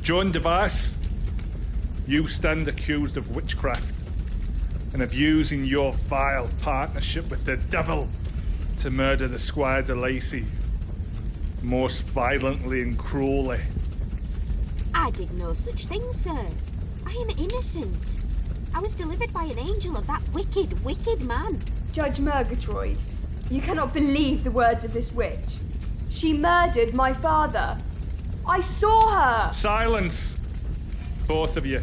John Device, you stand accused of witchcraft and of using your vile partnership with the devil to murder the Squire de Lacy most violently and cruelly. I did no such thing, sir. I am innocent. I was delivered by an angel of that wicked, wicked man. Judge Murgatroyd, you cannot believe the words of this witch. She murdered my father. I saw her! Silence! Both of you.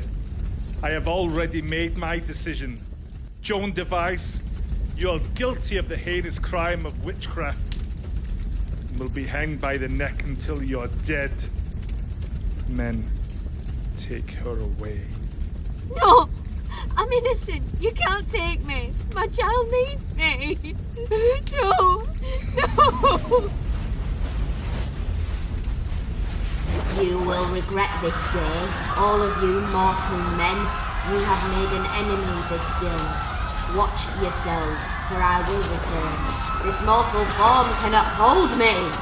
I have already made my decision. Joan Device, you're guilty of the heinous crime of witchcraft and will be hanged by the neck until you're dead. Men, take her away. No! I'm innocent. You can't take me. My child needs me. No! No! You will regret this day, all of you mortal men. You have made an enemy this day. Watch yourselves, for I will return. This mortal form cannot hold me.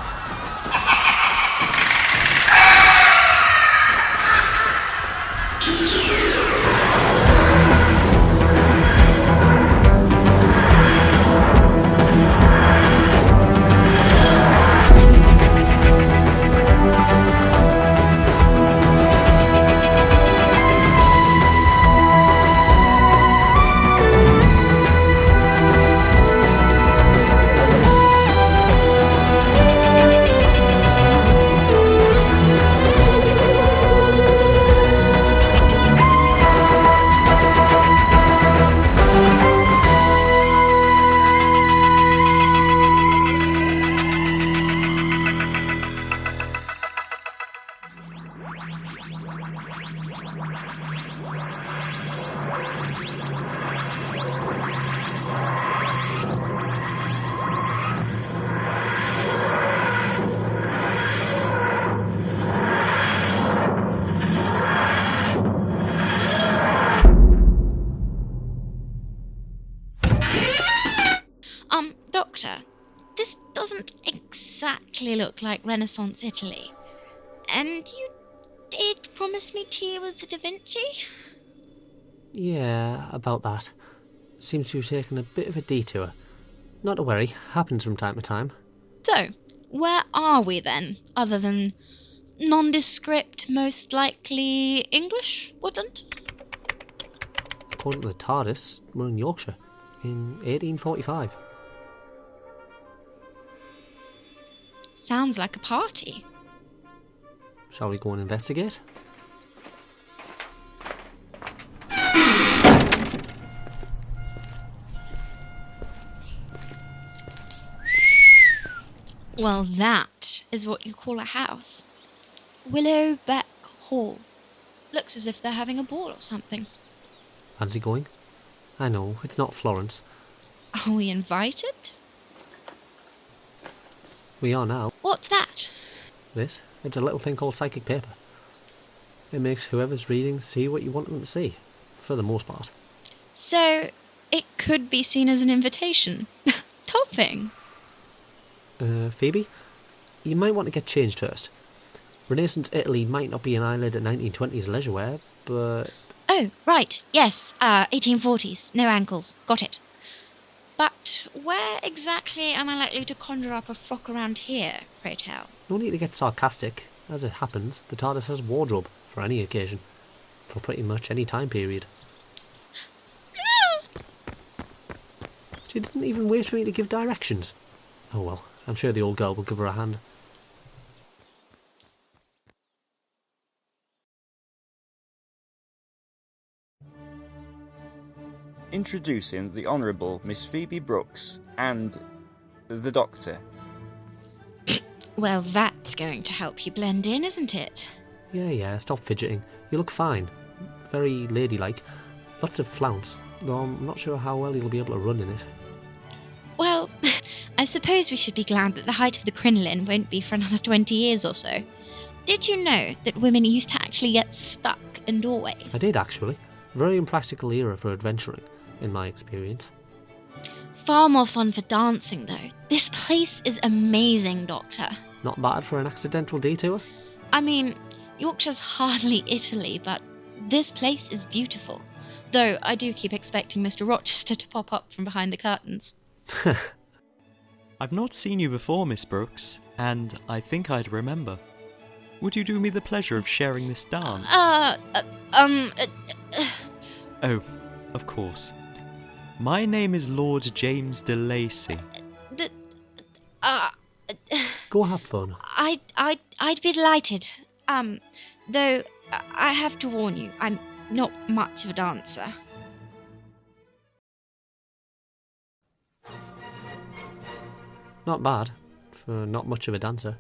Doctor, this doesn't exactly look like Renaissance Italy. And you did promise me tea with Da Vinci? Yeah, about that. Seems to have taken a bit of a detour. Not to worry, happens from time to time. So, where are we then, other than nondescript, most likely English woodland? According to the TARDIS, we're in Yorkshire, in 1845. Sounds like a party. Shall we go and investigate? Well, that is what you call a house. Willowbeck Hall. Looks as if they're having a ball or something. Fancy going? I know, it's not Florence. Are we invited? We are now. What's that? This? It's a little thing called psychic paper. It makes whoever's reading see what you want them to see, for the most part. So, it could be seen as an invitation. Topping. Phoebe? You might want to get changed first. Renaissance Italy might not be an eyelid at 1920s leisure wear, but... Oh, right, yes, 1840s, no ankles, got it. But where exactly am I likely to conjure up a frock around here, pray tell? No need to get sarcastic. As it happens, the TARDIS has wardrobe for any occasion. For pretty much any time period. She didn't even wait for me to give directions. Oh well, I'm sure the old girl will give her a hand. Introducing the Honourable Miss Phoebe Brooks and the Doctor. Well, that's going to help you blend in, isn't it? Yeah, stop fidgeting. You look fine. Very ladylike. Lots of flounce, though I'm not sure how well you'll be able to run in it. Well, I suppose we should be glad that the height of the crinoline won't be for another 20 years or so. Did you know that women used to actually get stuck in doorways? I did, actually. Very impractical era for adventuring, in my experience. Far more fun for dancing, though. This place is amazing, Doctor. Not bad for an accidental detour? I mean, Yorkshire's hardly Italy, but this place is beautiful. Though I do keep expecting Mr. Rochester to pop up from behind the curtains. I've not seen you before, Miss Brooks, and I think I'd remember. Would you do me the pleasure of sharing this dance? Oh, of course. My name is Lord James de Lacy. Go have fun. I'd be delighted. Though I have to warn you, I'm not much of a dancer. Not bad, for not much of a dancer.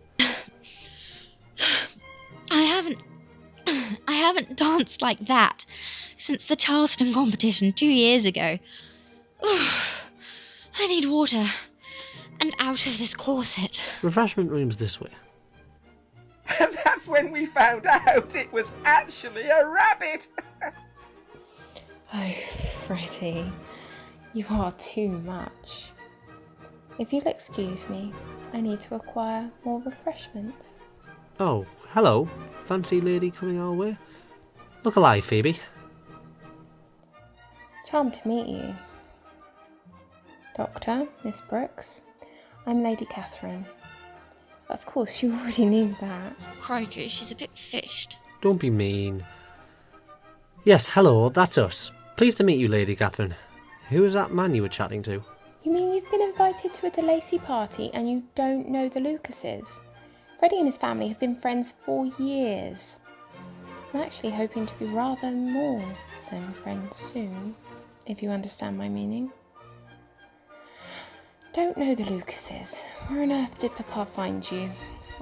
I haven't danced like that since the Charleston competition 2 years ago. I need water and out of this corset. Refreshment room's this way. And that's when we found out it was actually a rabbit. Oh, Freddie, you are too much. If you'll excuse me, I need to acquire more refreshments. Oh, hello. Fancy lady coming our way? Look alive, Phoebe. Charmed to meet you. Doctor, Miss Brooks, I'm Lady Catherine. Of course, you already knew that. Crikey, she's a bit fished. Don't be mean. Yes, hello, that's us. Pleased to meet you, Lady Catherine. Who was that man you were chatting to? You mean you've been invited to a de Lacy party and you don't know the Lucases? Freddie and his family have been friends for years. I'm actually hoping to be rather more than friends soon, if you understand my meaning. Don't know the Lucases. Where on earth did Papa find you?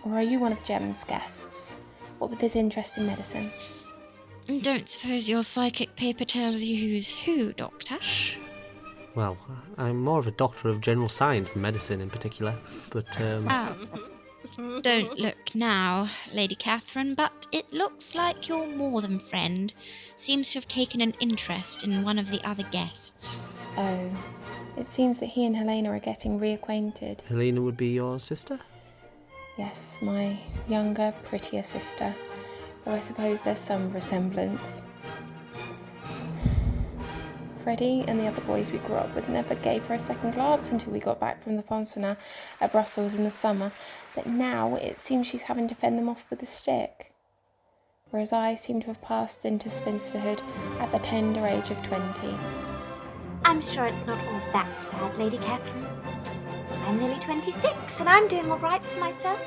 Or are you one of Jem's guests? What with his interest in medicine? Don't suppose your psychic paper tells you who's who, Doctor? Shh. Well, I'm more of a doctor of general science than medicine in particular, but, Don't look now, Lady Catherine, but it looks like your more than friend seems to have taken an interest in one of the other guests. Oh, it seems that he and Helena are getting reacquainted. Helena would be your sister? Yes, my younger, prettier sister, though I suppose there's some resemblance. Freddie and the other boys we grew up with never gave her a second glance until we got back from the pensionnat at Brussels in the summer, but now it seems she's having to fend them off with a stick. Whereas I seem to have passed into spinsterhood at the tender age of 20. I'm sure it's not all that bad, Lady Catherine. I'm nearly 26 and I'm doing all right for myself.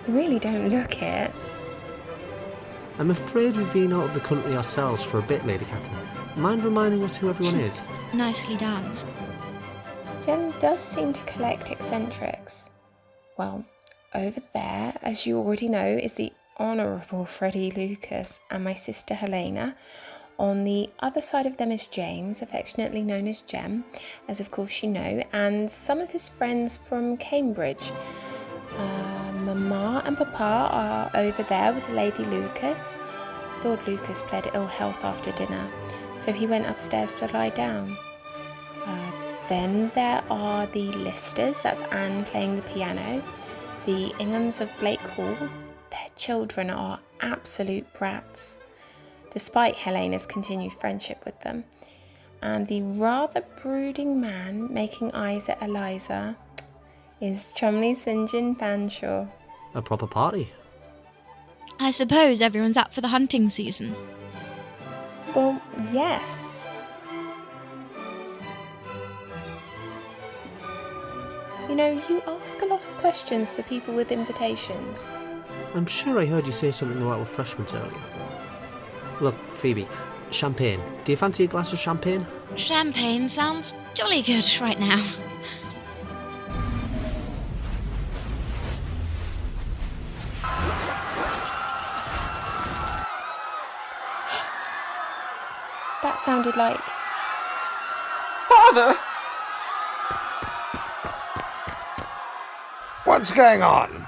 You really don't look it. I'm afraid we've been out of the country ourselves for a bit, Lady Catherine. Mind reminding us who everyone is? Nicely done. Jem does seem to collect eccentrics. Well, over there, as you already know, is the Honourable Freddie Lucas and my sister Helena. On the other side of them is James, affectionately known as Jem, as of course you know, and some of his friends from Cambridge. Mama and Papa are over there with Lady Lucas. Lord Lucas pled ill health after dinner, so he went upstairs to lie down. Then there are the Listers, that's Anne playing the piano. The Inghams of Blake Hall, their children are absolute brats, despite Helena's continued friendship with them. And the rather brooding man making eyes at Eliza is Chumley St. John Fanshawe. A proper party. I suppose everyone's up for the hunting season. Well, yes. You know, you ask a lot of questions for people with invitations. I'm sure I heard you say something about refreshments earlier. Look, Phoebe, champagne. Do you fancy a glass of champagne? Champagne sounds jolly good right now. That sounded like... Father! What's going on?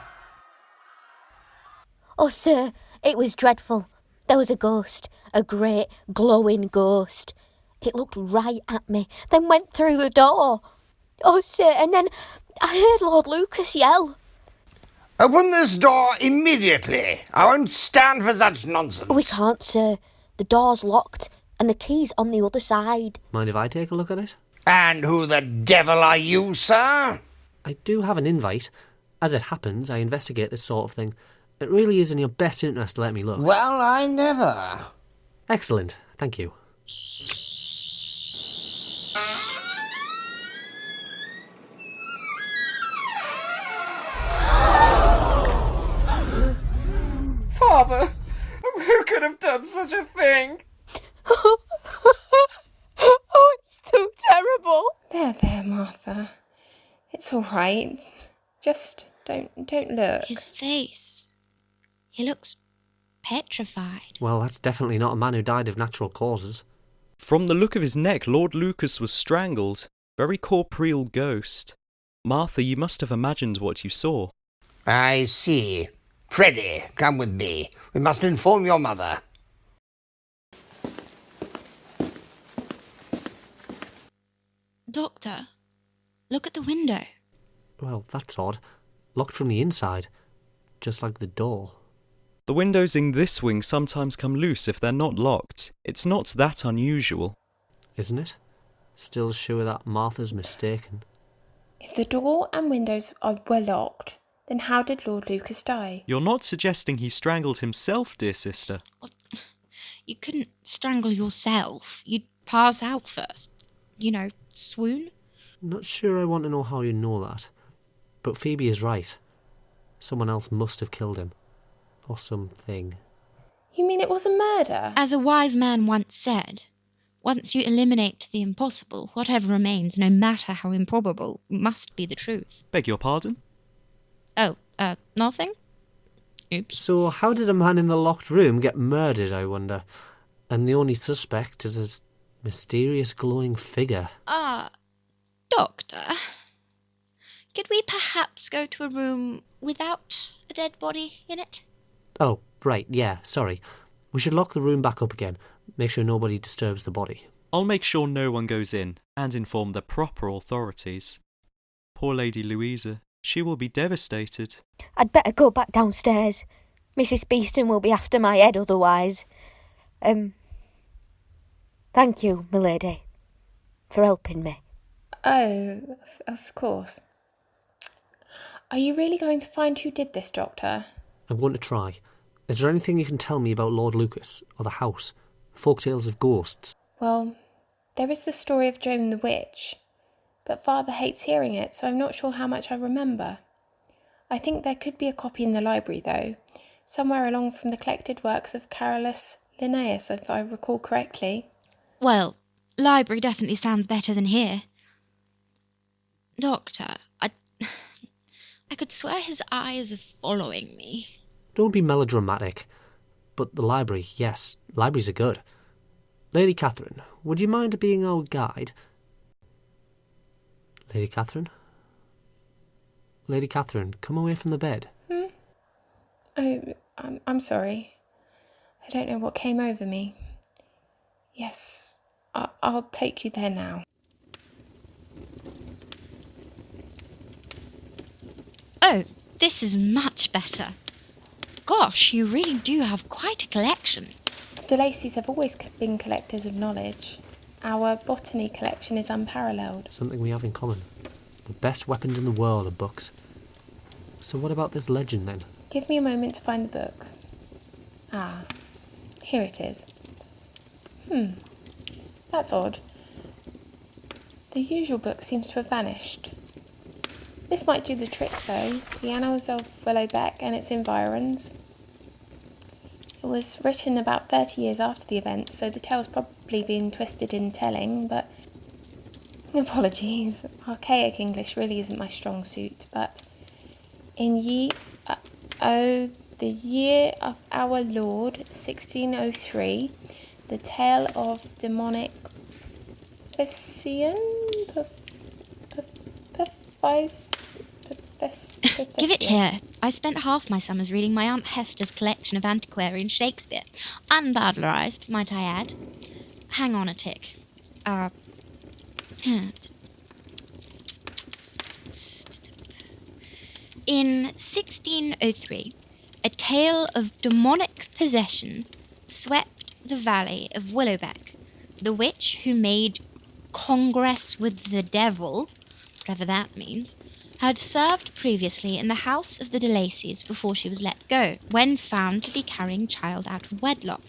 Oh, sir, it was dreadful. There was a ghost, a great glowing ghost. It looked right at me, then went through the door. Oh, sir, and then I heard Lord Lucas yell. Open this door immediately. I won't stand for such nonsense. We can't, sir. The door's locked, and the key's on the other side. Mind if I take a look at it? And who the devil are you, sir? I do have an invite. As it happens, I investigate this sort of thing. It really is in your best interest to let me look. Well, I never. Excellent. Thank you. Father, who could have done such a thing? Oh, it's too terrible. There, Martha. It's all right. Just don't look. His face. He looks petrified. Well, that's definitely not a man who died of natural causes. From the look of his neck, Lord Lucas was strangled. Very corporeal ghost. Martha, you must have imagined what you saw. I see. Freddie, come with me. We must inform your mother. Doctor, look at the window. Well, that's odd. Locked from the inside. Just like the door. The windows in this wing sometimes come loose if they're not locked. It's not that unusual. Isn't it? Still sure that Martha's mistaken. If the door and windows were locked, then how did Lord Lucas die? You're not suggesting he strangled himself, dear sister. You couldn't strangle yourself. You'd pass out first. You know, swoon. Not sure I want to know how you know that. But Phoebe is right. Someone else must have killed him. Or something. You mean it was a murder? As a wise man once said, once you eliminate the impossible, whatever remains, no matter how improbable, must be the truth. Beg your pardon? Oh, nothing? Oops. So how did a man in the locked room get murdered, I wonder? And the only suspect is a mysterious glowing figure. Doctor, could we perhaps go to a room without a dead body in it? Oh, right, yeah, sorry. We should lock the room back up again. Make sure nobody disturbs the body. I'll make sure no one goes in, and inform the proper authorities. Poor Lady Louisa, she will be devastated. I'd better go back downstairs. Mrs. Beeston will be after my head otherwise. Thank you, milady, for helping me. Oh, of course. Are you really going to find who did this, Doctor? I'm going to try. Is there anything you can tell me about Lord Lucas, or the house? Folktales of ghosts? Well, there is the story of Joan the Witch, but Father hates hearing it, so I'm not sure how much I remember. I think there could be a copy in the library, though, somewhere along from the collected works of Carolus Linnaeus, if I recall correctly. Well, library definitely sounds better than here. Doctor, I could swear his eyes are following me. Don't be melodramatic. But the library, yes, libraries are good. Lady Catherine, would you mind being our guide? Lady Catherine? Lady Catherine, come away from the bed. Oh, I'm sorry. I don't know what came over me. Yes, I'll take you there now. Oh, this is much better. Gosh, you really do have quite a collection. De Lacys have always been collectors of knowledge. Our botany collection is unparalleled. Something we have in common. The best weapons in the world are books. So what about this legend then? Give me a moment to find the book. Ah, here it is. That's odd. The usual book seems to have vanished. This might do the trick though, the Annals of Willowbeck and its environs. It was written about 30 years after the event, so the tale's probably been twisted in telling, but apologies, archaic English really isn't my strong suit, but in the year of our Lord, 1603, the tale of demonic Give it here. I spent half my summers reading my Aunt Hester's collection of antiquarian Shakespeare. Unbowdlerised, might I add. Hang on a tick. In 1603, a tale of demonic possession swept the valley of Willowbeck. The witch who made congress with the devil, whatever that means, had served previously in the house of the de Lacys before she was let go, when found to be carrying child out of wedlock.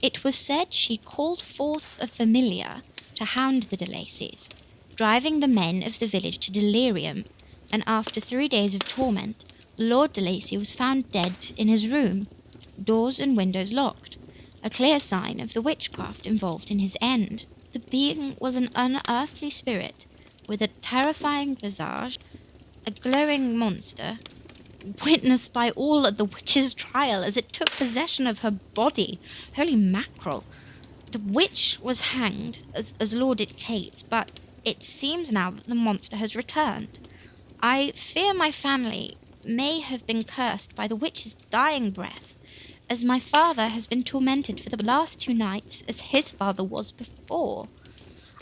It was said she called forth a familiar to hound the de Lacys, driving the men of the village to delirium, and after 3 days of torment, Lord de Lacy was found dead in his room, doors and windows locked, a clear sign of the witchcraft involved in his end. The being was an unearthly spirit, with a terrifying visage, a glowing monster, witnessed by all at the witch's trial as it took possession of her body. Holy mackerel! The witch was hanged, as law dictates, but it seems now that the monster has returned. I fear my family may have been cursed by the witch's dying breath, as my father has been tormented for the last 2 nights as his father was before.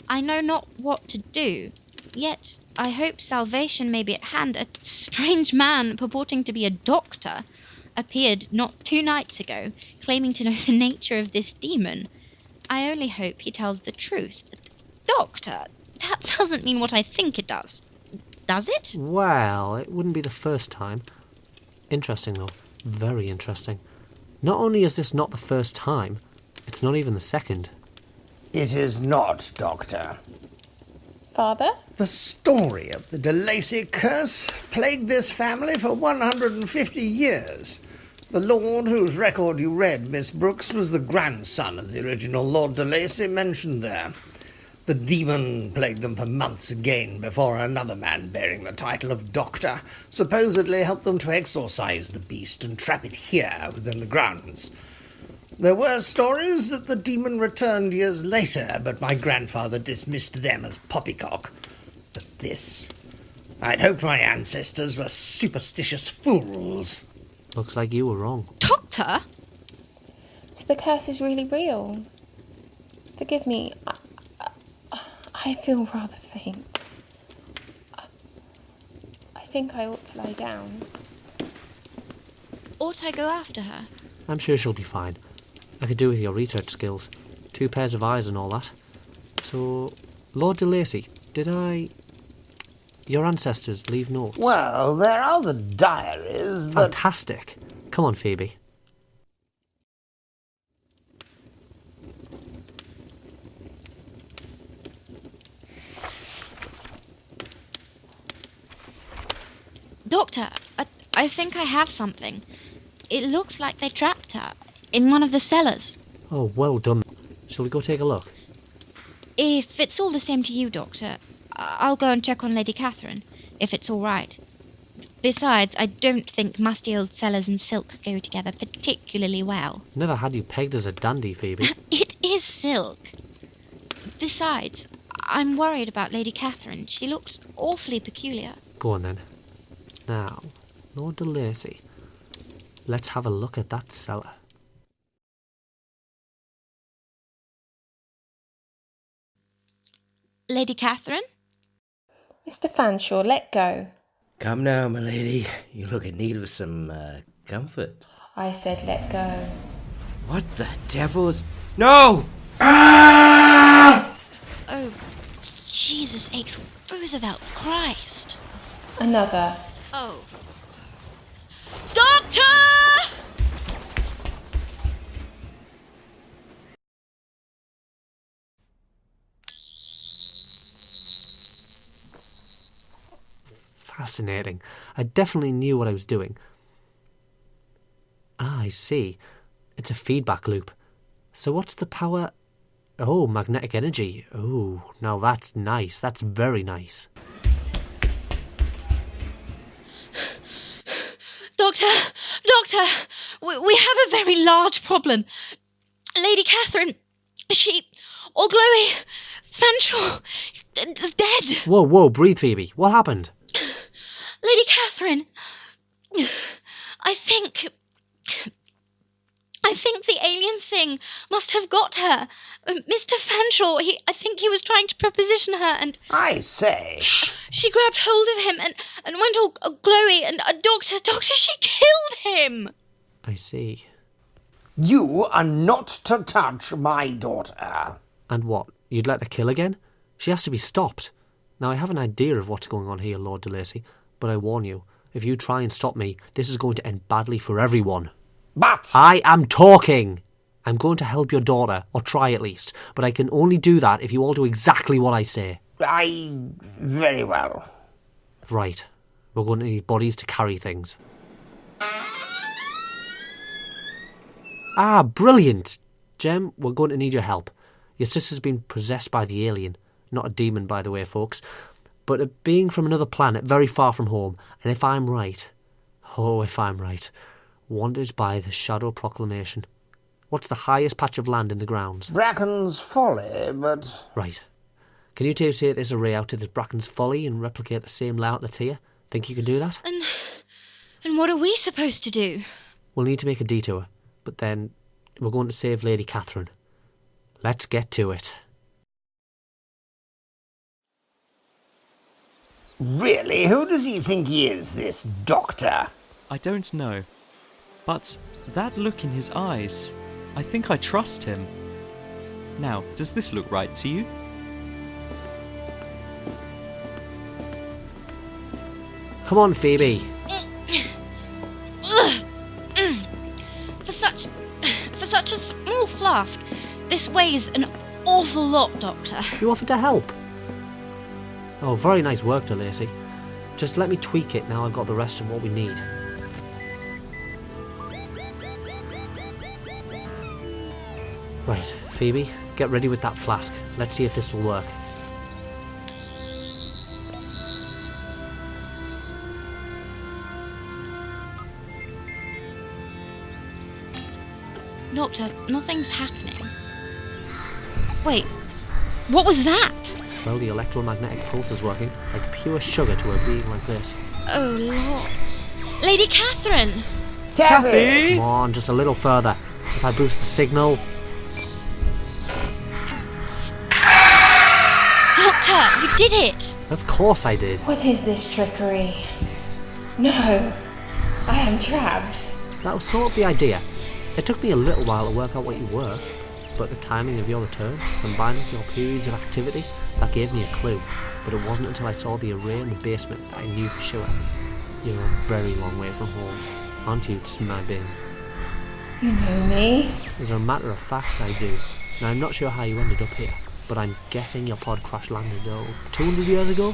I know not what to do, yet I hope salvation may be at hand. A strange man purporting to be a doctor appeared not 2 nights ago, claiming to know the nature of this demon. I only hope he tells the truth. Doctor, that doesn't mean what I think it does. Does it? Well, it wouldn't be the first time. Interesting, though. Very interesting. Not only is this not the first time, it's not even the second. It is not, Doctor. Father? The story of the de Lacy curse plagued this family for 150 years. The lord whose record you read, Miss Brooks, was the grandson of the original Lord de Lacy mentioned there. The demon plagued them for months again before another man bearing the title of Doctor supposedly helped them to exorcise the beast and trap it here within the grounds. There were stories that the demon returned years later, but my grandfather dismissed them as poppycock. But this... I'd hoped my ancestors were superstitious fools. Looks like you were wrong. Doctor? So the curse is really real. Forgive me, I feel rather faint. I think I ought to lie down. Ought I go after her? I'm sure she'll be fine. I could do with your research skills. 2 pairs of eyes and all that. So, Lord de Lacy, did your ancestors leave notes? Well, there are the diaries, but... Fantastic. Come on, Phoebe. Doctor, I think I have something. It looks like they trapped her in one of the cellars. Oh, well done. Shall we go take a look? If it's all the same to you, Doctor, I'll go and check on Lady Catherine, if it's all right. Besides, I don't think musty old cellars and silk go together particularly well. Never had you pegged as a dandy, Phoebe. It is silk. Besides, I'm worried about Lady Catherine. She looks awfully peculiar. Go on then. Now, Lord de Lacy, let's have a look at that cellar. Lady Catherine? Mr. Fanshawe, let go. Come now, my lady. You look in need of some comfort. I said let go. What the devil is... No! Ah! Oh, Jesus H. Roosevelt Christ. Another. Oh. Doctor! Fascinating. I definitely knew what I was doing. Ah, I see. It's a feedback loop. So what's the power... Oh, magnetic energy. Oh, now that's nice. That's very nice. Doctor, we have a very large problem. Lady Catherine, all glowy, Fanshawe, is dead. Whoa, breathe, Phoebe. What happened? Lady Catherine, I think I think the alien thing must have got her. Mr. Fanshawe, I think he was trying to preposition her and... I say. She grabbed hold of him and went all glowy and... Doctor, she killed him! I see. You are not to touch my daughter. And what? You'd let her kill again? She has to be stopped. Now, I have an idea of what's going on here, Lord de Lacy, but I warn you, if you try and stop me, this is going to end badly for everyone. But... I am talking! I'm going to help your daughter, or try at least, but I can only do that if you all do exactly what I say. Very well. Right. We're going to need bodies to carry things. Ah, brilliant! Jem, we're going to need your help. Your sister's been possessed by the alien. Not a demon, by the way, folks. But a being from another planet very far from home. And if I'm right... Oh, if I'm right... wanted by the Shadow Proclamation. What's the highest patch of land in the grounds? Bracken's Folly, but... Right. Can you two take this array out to the Bracken's Folly and replicate the same layout that's here? Think you can do that? And what are we supposed to do? We'll need to make a detour, but then we're going to save Lady Catherine. Let's get to it. Really? Who does he think he is, this doctor? I don't know. But that look in his eyes, I think I trust him. Now, does this look right to you? Come on, Phoebe. For such a small flask, this weighs an awful lot, Doctor. You offered to help. Oh, very nice work, de Lacy. Just let me tweak it now I've got the rest of what we need. Right, Phoebe, get ready with that flask. Let's see if this will work. Doctor, nothing's happening. Wait, what was that? Well, the electromagnetic pulse is working, like pure sugar to a being like this. Oh, Lord. Lady Catherine! Kathy! Come on, just a little further. If I boost the signal... Doctor, you did it! Of course I did. What is this trickery? No, I am trapped. That was sort of the idea. It took me a little while to work out what you were, but the timing of your return, combined with your periods of activity, that gave me a clue. But it wasn't until I saw the array in the basement that I knew for sure. You're a very long way from home, aren't you, Smibing? You know me? As a matter of fact, I do. Now, I'm not sure how you ended up here, but I'm guessing your pod crash landed 200 years ago,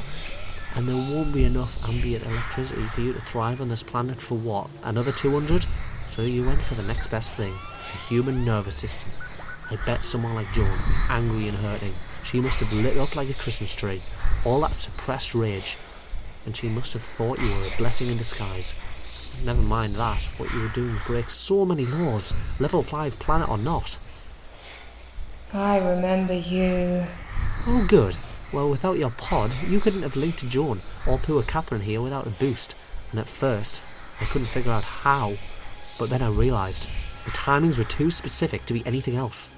and there won't be enough ambient electricity for you to thrive on this planet for what, another 200? So you went for the next best thing, the human nervous system. I bet someone like Joan, angry and hurting, she must have lit up like a Christmas tree, all that suppressed rage, and she must have thought you were a blessing in disguise. Never mind that, what you were doing breaks so many laws, level 5 planet or not. I remember you. Oh good. Well, without your pod, you couldn't have linked to Joan or poor Catherine here without a boost, and at first, I couldn't figure out how, but then I realised the timings were too specific to be anything else.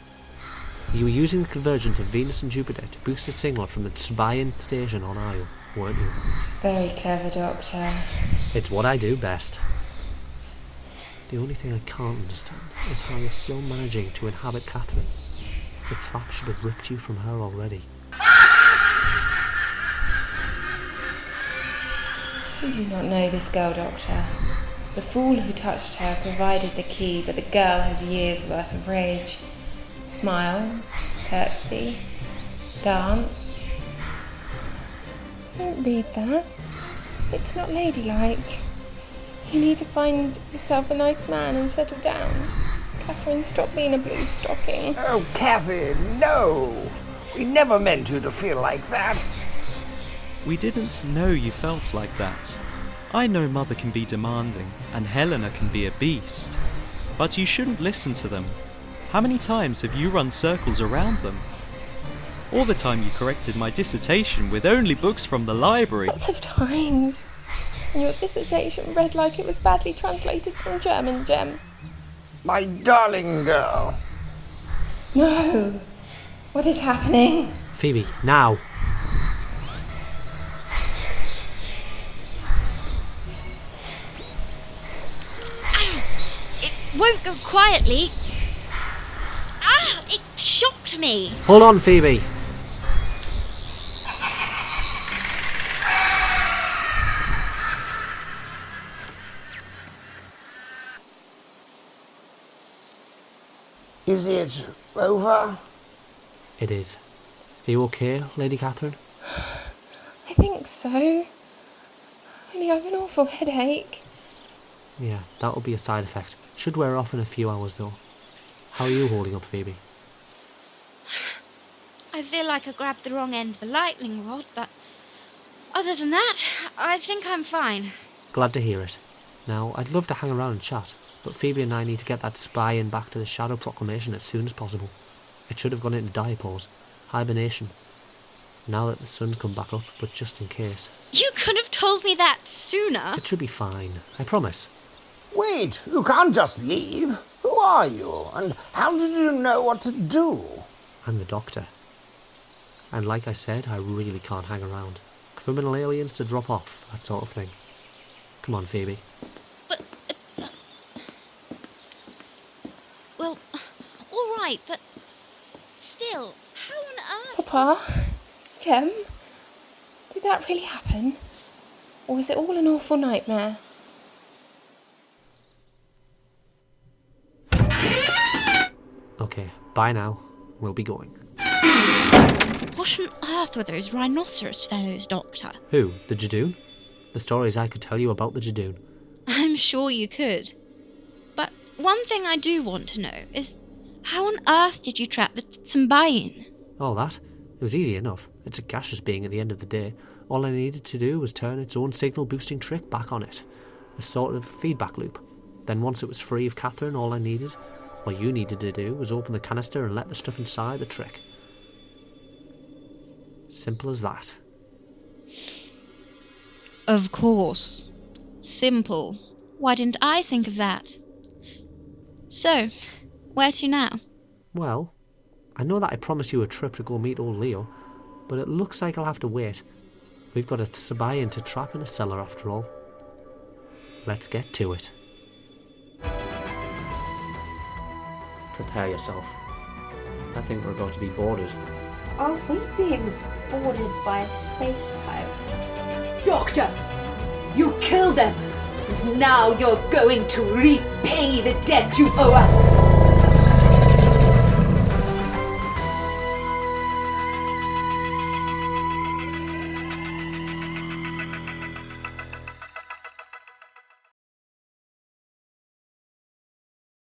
You were using the convergence of Venus and Jupiter to boost the signal from the Tsebayan station on Io, weren't you? Very clever, Doctor. It's what I do best. The only thing I can't understand is how you're still managing to inhabit Catherine. The trap should have ripped you from her already. You do not know this girl, Doctor. The fool who touched her provided the key, but the girl has years' worth of rage. Smile, curtsy, dance. Don't read that. It's not ladylike. You need to find yourself a nice man and settle down. Catherine, stop being a blue stocking. Oh, Kathy, no! We never meant you to feel like that. We didn't know you felt like that. I know Mother can be demanding, and Helena can be a beast. But you shouldn't listen to them. How many times have you run circles around them? All the time you corrected my dissertation with only books from the library. Lots of times. And your dissertation read like it was badly translated from German, Jem. My darling girl. No! What is happening? Phoebe, now. It won't go quietly. It shocked me. Hold on, Phoebe. Is it over? It is. Are you okay, Lady Catherine? I think so. Only I have an awful headache. Yeah, that'll be a side effect. Should wear off in a few hours, though. How are you holding up, Phoebe? I feel like I grabbed the wrong end of the lightning rod, but other than that, I think I'm fine. Glad to hear it. Now, I'd love to hang around and chat, but Phoebe and I need to get that spy in back to the Shadow Proclamation as soon as possible. It should have gone into diapause, hibernation, now that the sun's come back up, but just in case. You could have told me that sooner. It should be fine, I promise. Wait, you can't just leave. Who are you, and how did you know what to do? I'm the doctor. And like I said, I really can't hang around. Criminal aliens to drop off, that sort of thing. Come on, Phoebe. But, well, all right, but still, how on earth? Papa? Jem? Did that really happen? Or was it all an awful nightmare? Okay, bye now. We'll be going. What on earth were those rhinoceros fellows, Doctor? Who? The Jadoon? The stories I could tell you about the Jadoon. I'm sure you could. But one thing I do want to know is, how on earth did you trap the Tsambayin? Oh, that? It was easy enough. It's a gaseous being at the end of the day. All I needed to do was turn its own signal-boosting trick back on it. A sort of feedback loop. Then once it was free of Catherine, all you needed to do was open the canister and let the stuff inside the trick. Simple as that. Of course. Simple. Why didn't I think of that? So, where to now? Well, I know that I promised you a trip to go meet old Leo, but it looks like I'll have to wait. We've got a Tsambayin to trap in a cellar after all. Let's get to it. Prepare yourself. I think we're about to be boarded. Are we being boarded by space pirates? Doctor, you killed them, and now you're going to repay the debt you owe us.